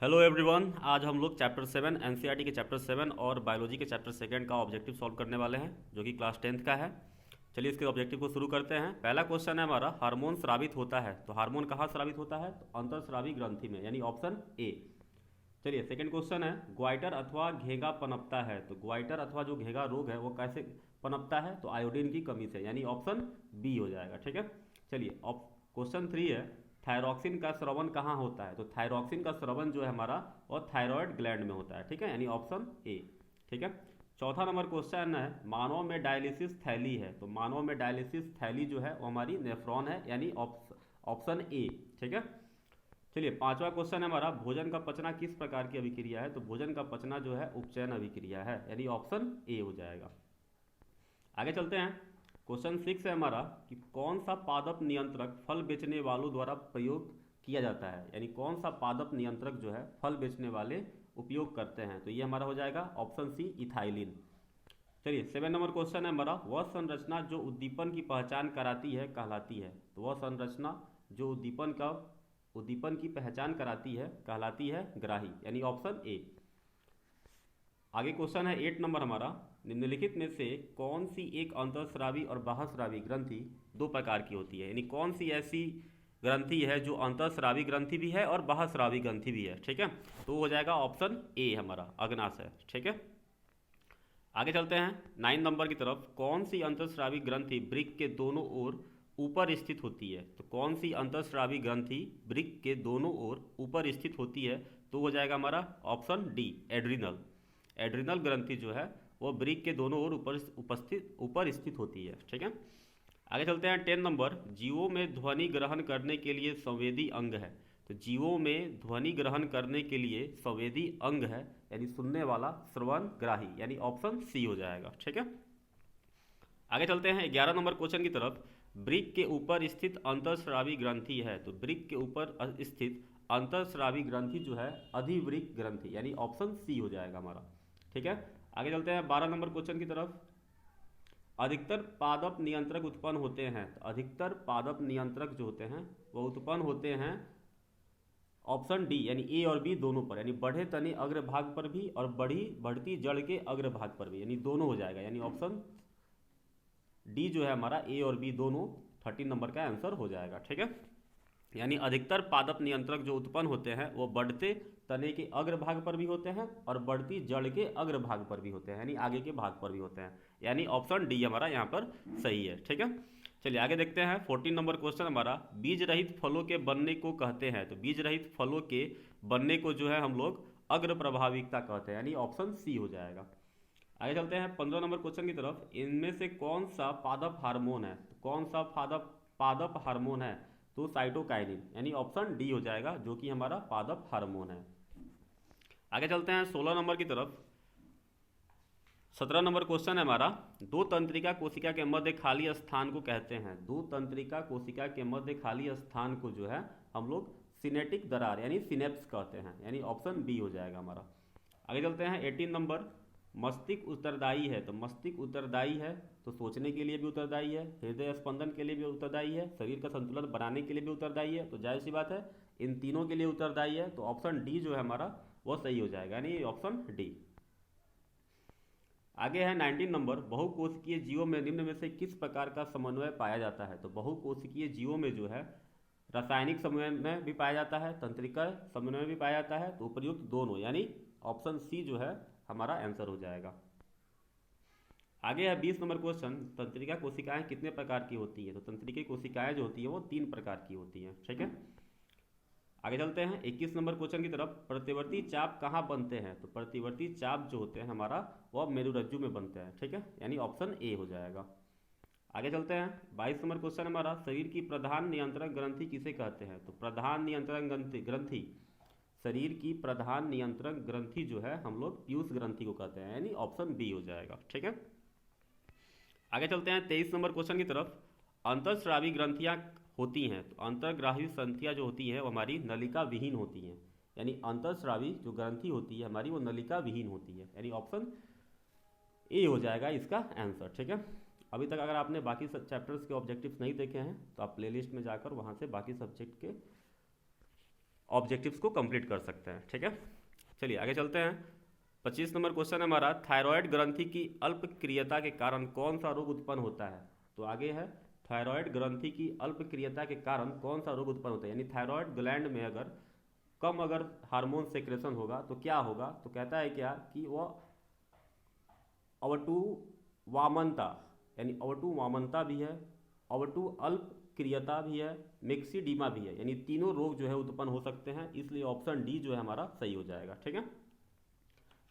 Hello everyone, आज हम लोग चैप्टर 7 एनसीईआरटी के चैप्टर 7 और बायोलॉजी के चैप्टर 2 का ऑब्जेक्टिव सॉल्व करने वाले हैं, जो कि क्लास 10th का है। चलिए इसके ऑब्जेक्टिव को शुरू करते हैं। पहला क्वेश्चन है हमारा, हार्मोन स्रावित होता है तो हार्मोन कहाँ स्रावित होता है? तो अंतःस्रावी ग्रंथि में, यानी ऑप्शन ए। चलिए सेकंड क्वेश्चन है, ग्वाइटर अथवा घेंगा पनपता है तो ग्वाइटर अथवा जो घेंगा रोग है वो कैसे पनपता है? तो आयोडीन की कमी से, यानी ऑप्शन बी हो जाएगा। ठीक है। चलिए क्वेश्चन 3 है, थायरॉक्सिन का स्रवण कहाँ होता है? तो थायरॉक्सिन का स्रवण जो है हमारा वो थायराइड ग्लैंड में होता है। ठीक है, यानी ऑप्शन ए। ठीक है। चौथा नंबर क्वेश्चन है, मानव में डायलिसिस थैली है तो मानव में डायलिसिस थैली जो है वो हमारी नेफ्रॉन है, यानी ऑप्शन ए। ठीक है। चलिए पांचवा क्वेश्चन है हमारा, भोजन का पचना किस प्रकार की अभिक्रिया है? तो भोजन का पचना जो है उपचयन अभिक्रिया है, यानी ऑप्शन ए हो जाएगा। आगे चलते हैं। क्वेश्चन 6 है हमारा कि कौन सा पादप नियंत्रक फल बेचने वालों द्वारा प्रयोग किया जाता है? यानी कौन सा पादप नियंत्रक जो है फल बेचने वाले उपयोग करते हैं? तो ये हमारा हो जाएगा ऑप्शन सी, इथाइलिन। चलिए 7 नंबर क्वेश्चन है हमारा, वह संरचना जो उद्दीपन की पहचान कराती है कहलाती है? तो वह संरचना जो उद्दीपन की पहचान कराती है कहलाती है ग्राही, यानी ऑप्शन ए। आगे क्वेश्चन है 8 नंबर हमारा, निम्नलिखित में से कौन सी एक अंतःस्रावी और बाह्यस्रावी ग्रंथि दो प्रकार की होती है? यानी कौन सी ऐसी ग्रंथि है जो अंतःस्रावी ग्रंथि भी है और बाह्यस्रावी ग्रंथि भी है? ठीक है, तो हो जाएगा ऑप्शन ए हमारा, अग्नाशय। ठीक है। आगे चलते हैं 9 नंबर की तरफ, कौन सी अंतःस्रावी ग्रंथि वृक्क के दोनों ओर ऊपर स्थित होती है? तो कौन सी अंतःस्रावी ग्रंथि वृक्क के दोनों ओर ऊपर स्थित होती है? तो हो जाएगा हमारा ऑप्शन डी, एड्रिनल। एड्रिनल ग्रंथि जो है वो वृक्क के दोनों ओर ऊपर स्थित होती है। ठीक है। आगे चलते हैं 10 नंबर, जीवों में ध्वनि ग्रहण करने के लिए संवेदी अंग है। तो जीवों में ध्वनि ग्रहण करने के लिए संवेदी अंग है, यानी सुनने वाला, श्रवण ग्राही, यानी ऑप्शन सी हो जाएगा। ठीक है। आगे चलते हैं 11 नंबर क्वेश्चन की तरफ, वृक्क के ऊपर स्थित अंतःस्रावी ग्रंथि है तो वृक्क के ऊपर स्थित अंतःस्रावी ग्रंथि जो है अधिवृक्क ग्रंथि, यानी ऑप्शन सी हो जाएगा हमारा। ठीक है। आगे चलते हैं 12 नंबर क्वेश्चन की तरफ, अधिकतर पादप नियंत्रक उत्पन्न होते हैं तो अधिकतर पादप नियंत्रक जो होते हैं वो उत्पन्न होते हैं ऑप्शन डी, यानी ए और बी दोनों पर, यानी बढ़े तने अग्रभाग पर भी और बढ़ती जड़ के अग्रभाग पर भी, यानी दोनों हो जाएगा, यानी ऑप्शन डी जो है हमारा, ए और बी दोनों 13 नंबर का आंसर हो जाएगा। ठीक है। यानी अधिकतर पादप नियंत्रक जो उत्पन्न होते हैं वो बढ़ते तने के अग्रभाग पर भी होते हैं और बढ़ती जड़ के अग्रभाग पर भी होते हैं, यानी आगे के भाग पर भी होते हैं, यानी ऑप्शन डी हमारा यहाँ पर सही है। ठीक है। चलिए आगे देखते हैं 14 नंबर क्वेश्चन हमारा, बीज रहित फलों के बनने को कहते हैं तो बीज रहित फलों के बनने को जो है हम लोग अग्र प्रभाविकता कहते हैं, यानी ऑप्शन सी हो जाएगा। आगे चलते हैं 15 नंबर क्वेश्चन की तरफ, इनमें से कौन सा पादप हार्मोन है? तो कौन सा पादप पादप हार्मोन है? तो साइटोकाइनिन, यानी ऑप्शन डी हो जाएगा, जो कि हमारा पादप हार्मोन है। आगे चलते हैं 16 नंबर की तरफ। 17 नंबर क्वेश्चन है हमारा, दो तंत्रिका कोशिका के मध्य खाली स्थान को कहते हैं? दो तंत्रिका कोशिका के मध्य खाली स्थान को जो है हम लोग सिनेटिक दरार, यानी सिनेप्स कहते हैं, यानी ऑप्शन बी हो जाएगा हमारा। आगे चलते हैं 18 नंबर, मस्तिष्क उत्तरदायी है तो मस्तिष्क उत्तरदायी है तो सोचने के लिए भी उत्तरदायी है, हृदय स्पंदन के लिए भी उत्तरदायी है, शरीर का संतुलन बनाने के लिए भी उत्तरदायी है, तो जाहिर सी बात है इन तीनों के लिए उत्तरदायी है, तो ऑप्शन डी जो है हमारा वो सही हो जाएगा, यानी ऑप्शन डी। आगे है 19 नंबर, बहुकोशिकीय जीवों में निम्न में से किस प्रकार का समन्वय पाया जाता है? तो बहुकोशिकीय जीवों में जो है रासायनिक समन्वय भी पाया जाता है, तंत्रिका समन्वय भी पाया जाता है, तो उपयुक्त दोनों, यानी ऑप्शन सी जो है हमारा आंसर हो जाएगा। आगे है 20 नंबर क्वेश्चन, तंत्रिका कोशिकाएं कितने प्रकार की होती है? तो तंत्रिका कोशिकाएं जो होती है वो 3 प्रकार की होती हैं। ठीक है। आगे चलते हैं 21 नंबर क्वेश्चन की तरफ, प्रतिवर्ती चाप कहाँ बनते हैं? तो प्रतिवर्ती चाप जो होते हैं हमारा वो मेरुरज्जु में बनते हैं। ठीक है, यानी ऑप्शन ए हो जाएगा। आगे चलते हैं 22 नंबर क्वेश्चन हमारा, शरीर की प्रधान नियंत्रण ग्रंथि किसे कहते हैं? तो प्रधान नियंत्रण ग्रंथि शरीर की प्रधान नियंत्रण ग्रंथि जो है हम लोग पीयूष ग्रंथि को कहते हैं, यानी ऑप्शन बी हो जाएगा। ठीक है। आगे चलते हैं 23 नंबर क्वेश्चन की तरफ, अंतःस्रावी ग्रंथियां होती हैं तो अंतर्ग्राही ग्रंथियां जो होती है वो हमारी नलिका विहीन होती हैं, यानी अंतःस्रावी जो ग्रंथि होती है हमारी वो नलिका विहीन होती है, यानी ऑप्शन ए हो जाएगा इसका आंसर। ठीक है। अभी तक अगर आपने बाकी चैप्टर्स के ऑब्जेक्टिव्स नहीं देखे हैं तो आप प्लेलिस्ट में जाकर वहाँ से बाकी सब्जेक्ट के ऑब्जेक्टिव्स को कंप्लीट कर सकते हैं। ठीक है, चलिए आगे चलते हैं। 25 नंबर क्वेश्चन है हमारा, थायराइड ग्रंथि की अल्पक्रियता के कारण कौन सा रोग उत्पन्न होता है। तो आगे है, थायराइड ग्रंथि की अल्पक्रियता के कारण कौन सा रोग उत्पन्न होता है, यानी थायराइड ग्लैंड में अगर हार्मोन सेक्रेशन होगा तो क्या होगा। तो कहता है क्या कि वह अवटु वामनता, यानी अवटु वामनता भी है, अवटु अल्प क्रियता भी है, मिक्सीडीमा भी है, यानी तीनों रोग जो है उत्पन्न हो सकते हैं। इसलिए ऑप्शन डी जो है हमारा सही हो जाएगा। ठीक है,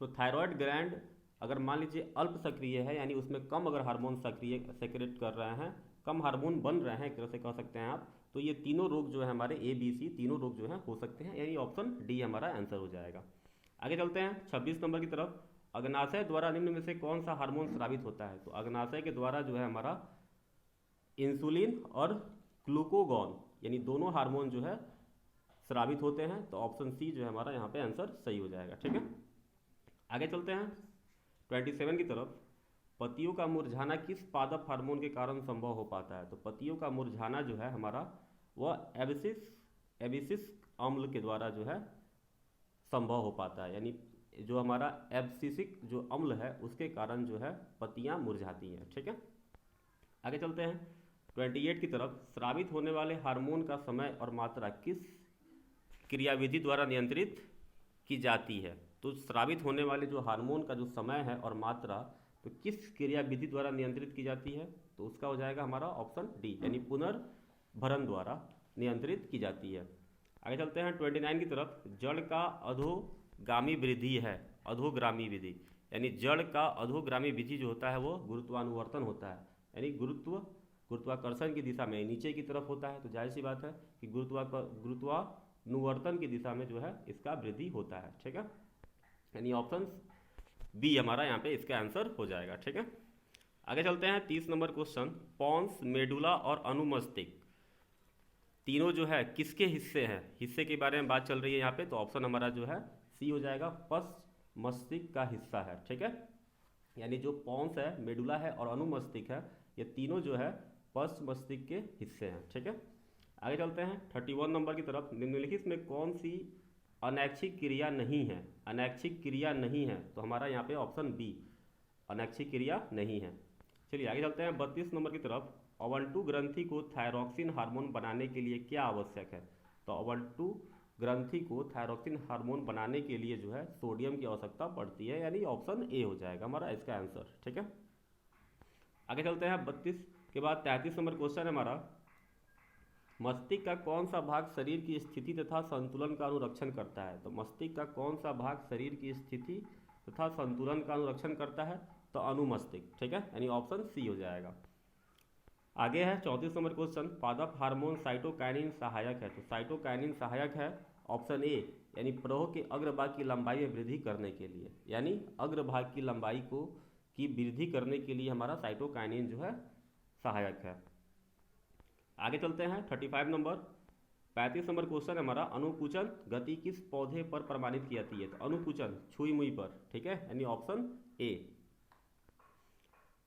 तो थायराइड ग्लैंड अगर मान लीजिए अल्प सक्रिय है, यानी उसमें कम अगर हार्मोन सक्रिय सेक्रेट कर रहे हैं, कम हार्मोन बन रहे हैं, एक तरह से कह सकते हैं आप, तो ये तीनों रोग जो है हमारे ABC तीनों रोग जो है हो सकते हैं, यानी ऑप्शन डी हमारा आंसर हो जाएगा। आगे चलते हैं 26 नंबर की तरफ। अग्नाशय द्वारा निम्न में से कौन सा हार्मोन स्रावित होता है। तो अग्नाशय के द्वारा जो है हमारा इंसुलिन और ग्लूकोगॉन, यानी दोनों हार्मोन जो है स्रावित होते हैं। तो ऑप्शन सी जो है हमारा यहाँ पे आंसर सही हो जाएगा। ठीक है, आगे चलते हैं 27 की तरफ। पतियों का मुरझाना किस पादप हार्मोन के कारण संभव हो पाता है। तो पतियों का मुरझाना जो है हमारा वह एबिसिस अम्ल के द्वारा जो है संभव हो पाता है, यानी जो हमारा एब्सिसिक जो अम्ल है उसके कारण जो है पत्तियां मुरझाती हैं। ठीक है, आगे चलते हैं 28 की तरफ। स्रावित होने वाले हार्मोन का समय और मात्रा किस क्रियाविधि द्वारा नियंत्रित की जाती है। तो स्रावित होने वाले जो हार्मोन का जो समय है और मात्रा, तो किस क्रियाविधि द्वारा नियंत्रित की जाती है। तो उसका हो जाएगा हमारा ऑप्शन डी, यानी पुनर्भरण द्वारा नियंत्रित की जाती है। आगे चलते हैं 29 की तरफ। जड़ का अधोगामी वृद्धि है, अधोगामी विधि, यानी जड़ का अधोगामी विधि जो होता है वो गुरुत्वानुवर्तन होता है, यानी गुरुत्वाकर्षण की दिशा में नीचे की तरफ होता है। तो जाहिर सी बात है कि गुरुत्वानुवर्तन की दिशा में जो है इसका वृद्धि होता है। ठीक है, यानी ऑप्शन बी हमारा यहाँ पे इसका आंसर हो जाएगा। ठीक है, आगे चलते हैं 30 नंबर क्वेश्चन। पॉन्स, मेडुला और अनुमस्तिष्क तीनों जो है किसके हिस्से हैं, हिस्से के बारे में बात चल रही है यहाँ पे। तो ऑप्शन हमारा जो है सी हो जाएगा, पश्च मस्तिष्क का हिस्सा है। ठीक है, यानी जो पॉन्स है, मेडुला है और अनुमस्तिष्क है, ये तीनों जो है पश्च मस्तिष्क के हिस्से हैं। ठीक है, आगे चलते हैं 31 नंबर की तरफ। निम्नलिखित में कौन सी अनैच्छिक क्रिया नहीं है, अनैच्छिक क्रिया नहीं है। तो हमारा यहाँ पे ऑप्शन बी, अनैच्छिक क्रिया नहीं है। चलिए आगे चलते हैं 32 नंबर की तरफ। अवंटु ग्रंथि को थायरॉक्सिन हार्मोन बनाने के लिए क्या आवश्यक है। तो अवंटु ग्रंथि को थायरॉक्सिन हार्मोन बनाने के लिए जो है सोडियम की आवश्यकता पड़ती है, यानी ऑप्शन ए हो जाएगा हमारा इसका आंसर। ठीक है, आगे चलते हैं 32 के बाद 33 नंबर क्वेश्चन है हमारा। मस्तिष्क का कौन सा भाग शरीर की स्थिति तथा संतुलन का अनुरक्षण करता है। तो मस्तिष्क का कौन सा भाग शरीर की स्थिति तथा संतुलन का अनुरक्षण करता है। तो अनुमस्तिष्क। ठीक है, यानी ऑप्शन सी हो जाएगा। आगे है 34 नंबर क्वेश्चन। पादप हार्मोन साइटोकाइनिन सहायक है। तो साइटोकाइनिन सहायक है ऑप्शन ए, यानी प्रवाह के अग्रभाग की लंबाई में वृद्धि करने के लिए, यानी अग्रभाग की लंबाई की वृद्धि करने के लिए हमारा साइटोकाइनिन जो है सहायक है। आगे चलते हैं 35 नंबर 35 नंबर क्वेश्चन हमारा। अनुकुचन गति किस पौधे पर प्रमाणित की जाती है। तो अनुकुचन छुई मुई पर। ठीक है, यानी ऑप्शन ए।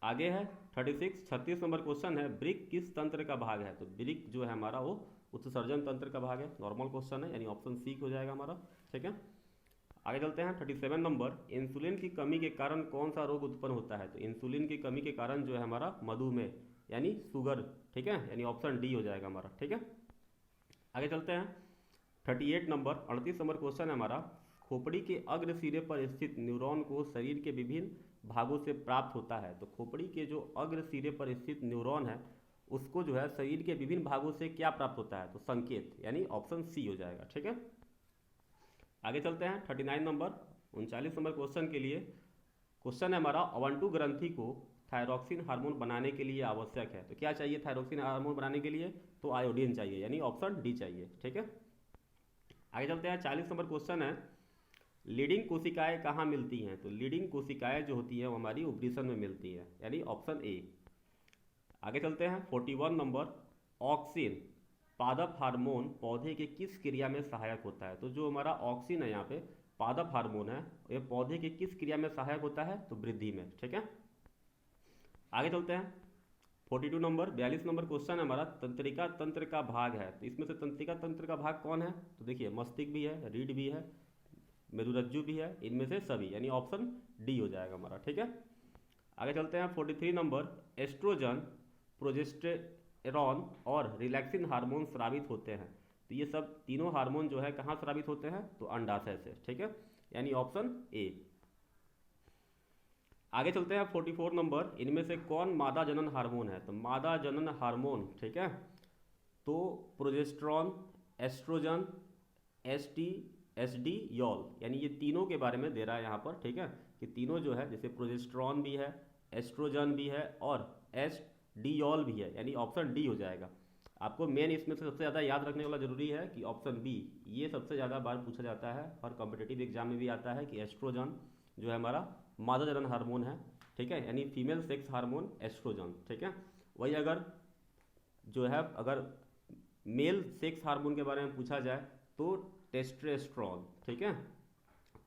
आगे है 36 नंबर क्वेश्चन है। वृक्क किस तंत्र का भाग है। तो वृक्क जो है हमारा वो उत्सर्जन तंत्र का भाग है। नॉर्मल क्वेश्चन है, यानी ऑप्शन सी हो जाएगा हमारा। ठीक है, आगे चलते हैं 37 नंबर। इंसुलिन की कमी के कारण कौन सा रोग उत्पन्न होता है। तो इंसुलिन की कमी के कारण जो है हमारा मधुमेह, यानी शुगर। ठीक है, यानी ऑप्शन डी हो जाएगा हमारा। ठीक है, आगे चलते हैं 38 नंबर 38 नंबर क्वेश्चन है हमारा। खोपड़ी के अग्र सिरे पर स्थित न्यूरॉन को शरीर के विभिन्न भागों से प्राप्त होता है। तो खोपड़ी के जो अग्र सिरे पर स्थित न्यूरॉन है उसको जो है शरीर के विभिन्न भागों से क्या प्राप्त होता है। तो संकेत, यानी ऑप्शन सी हो जाएगा। ठीक है, आगे चलते हैं 39 नंबर 39 नंबर क्वेश्चन के लिए। क्वेश्चन है हमारा। अवंटु ग्रंथि को थायरॉक्सिन हार्मोन बनाने के लिए आवश्यक है। तो क्या चाहिए थायरॉक्सिन हार्मोन बनाने के लिए। तो आयोडीन चाहिए, यानी ऑप्शन डी चाहिए। ठीक है, आगे चलते हैं 40 नंबर क्वेश्चन है। लीडिंग कोशिकाएं कहाँ मिलती हैं। तो लीडिंग कोशिकाएं जो होती है वो हमारी उब्रीसन में मिलती है, यानी ऑप्शन ए। आगे चलते हैं 41 नंबर। ऑक्सिन पादप हार्मोन पौधे के किस क्रिया में सहायक होता है। तो जो हमारा ऑक्सिन है यहाँ पे पादप हार्मोन है, ये पौधे के किस क्रिया में सहायक होता है। तो वृद्धि में। ठीक है, आगे चलते हैं 42 नंबर 42 नंबर क्वेश्चन है हमारा, तंत्रिका तंत्र का भाग है, तो इसमें से तंत्रिका तंत्र का भाग कौन है? तो देखिए मस्तिष्क भी है, रीढ़ भी है, मेरुरज्जु भी है, इनमें से सभी, यानी ऑप्शन डी हो जाएगा हमारा। ठीक है, आगे चलते हैं। 43 नंबर, एस्ट्रोजन, प्रोजेस्टेरॉन और रिलैक्सिन हार्मोन स्रावित होते हैं, तो ये सब तीनों हार्मोन जो है कहाँ स्रावित होते हैं? तो अंडाशय से। ठीक है, यानी ऑप्शन ए। आगे चलते हैं 44 नंबर, इनमें से कौन मादा जनन हार्मोन है? तो मादा जनन हार्मोन, ठीक है, तो प्रोजेस्टेरॉन, एस्ट्रोजन, एस्ट्रियोल, यानी ये तीनों के बारे में दे रहा है यहाँ पर। ठीक है, कि तीनों जो है, जैसे प्रोजेस्टेरॉन भी है, एस्ट्रोजन भी है और एस्ट्रियोल भी है, यानी ऑप्शन डी हो जाएगा। आपको मेन इसमें से सबसे ज़्यादा याद रखने वाला जरूरी है कि ऑप्शन बी, ये सबसे ज़्यादा बार पूछा जाता है और कॉम्पिटिटिव एग्जाम में भी आता है कि एस्ट्रोजन जो है हमारा मादा जनन हार्मोन है। ठीक है, यानी फीमेल सेक्स हार्मोन एस्ट्रोजन। ठीक है, वही अगर जो है अगर मेल सेक्स हार्मोन के बारे में पूछा जाए तो टेस्टोस्टेरोन। ठीक है,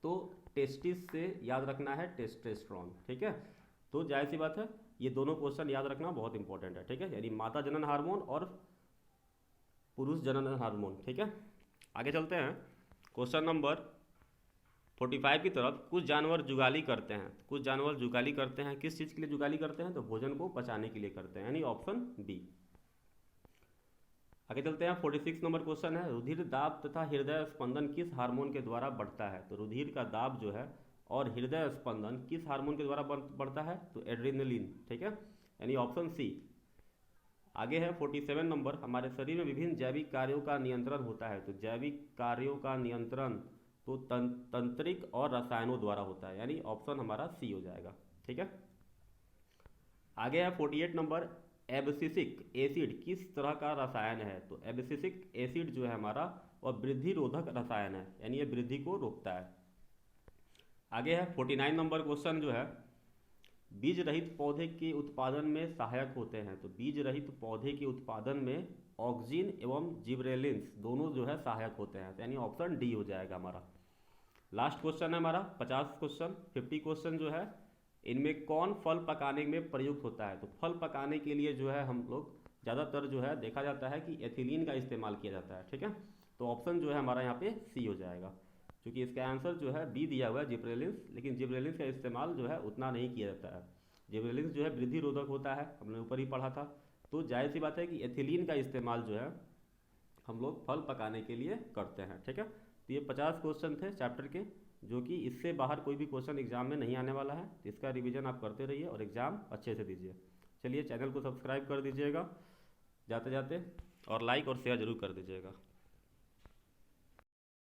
तो टेस्टिस से याद रखना है टेस्टोस्टेरोन। ठीक है, तो जाहिर सी बात है ये दोनों क्वेश्चन याद रखना बहुत इंपॉर्टेंट है। ठीक है, यानी मादा जनन हार्मोन और पुरुष जनन हार्मोन। ठीक है, आगे चलते हैं क्वेश्चन नंबर 45 की तरफ। कुछ जानवर जुगाली करते हैं, कुछ जानवर जुगाली करते हैं, किस चीज़ के लिए जुगाली करते हैं? तो भोजन को पचाने के लिए करते हैं, यानी ऑप्शन बी। आगे चलते हैं 46 नंबर क्वेश्चन है, रुधिर दाब तथा हृदय स्पंदन किस हार्मोन के द्वारा बढ़ता है? तो रुधिर का दाब जो है और हृदय स्पंदन किस हार्मोन के द्वारा बढ़ता है? तो एड्रेनलिन। ठीक है, यानी ऑप्शन सी। आगे है 47 नंबर, हमारे शरीर में विभिन्न जैविक कार्यों का नियंत्रण होता है, तो जैविक कार्यों का नियंत्रण तो तंत्रिक और रसायनों द्वारा होता है, यानी ऑप्शन हमारा सी हो जाएगा। ठीक है, आगे है 48 नंबर, एब्सिसिक एसिड किस तरह का रसायन है? तो एब्सिसिक एसिड जो है हमारा और वृद्धि रोधक रसायन है, यानी ये वृद्धि को रोकता है। आगे है 49 नंबर क्वेश्चन जो है, बीज रहित पौधे के उत्पादन में सहायक होते हैं, तो बीज रहित पौधे के उत्पादन में ऑक्सिन एवं जिबरेलिन्स दोनों जो है सहायक होते हैं, यानी ऑप्शन डी हो जाएगा हमारा। लास्ट क्वेश्चन है हमारा 50 क्वेश्चन 50 क्वेश्चन जो है, इनमें कौन फल पकाने में प्रयुक्त होता है? तो फल पकाने के लिए जो है हम लोग ज़्यादातर जो है देखा जाता है कि एथिलीन का इस्तेमाल किया जाता है। ठीक है, तो ऑप्शन जो है हमारा यहाँ पे सी हो जाएगा, क्योंकि इसका आंसर जो है बी दिया हुआ है जिब्रेलिन्स, लेकिन जिब्रेलिन्स का इस्तेमाल जो है उतना नहीं किया जाता है। जिब्रेलिन्स जो है वृद्धि रोधक होता है, हमने ऊपर ही पढ़ा था, तो जाहिर सी बात है कि एथिलीन का इस्तेमाल जो है हम लोग फल पकाने के लिए करते हैं। ठीक है, तो ये 50 क्वेश्चन थे चैप्टर के, जो कि इससे बाहर कोई भी क्वेश्चन एग्जाम में नहीं आने वाला है, तो इसका रिवीजन आप करते रहिए और एग्ज़ाम अच्छे से दीजिए। चलिए चैनल को सब्सक्राइब कर दीजिएगा जाते जाते, और लाइक और शेयर जरूर कर दीजिएगा।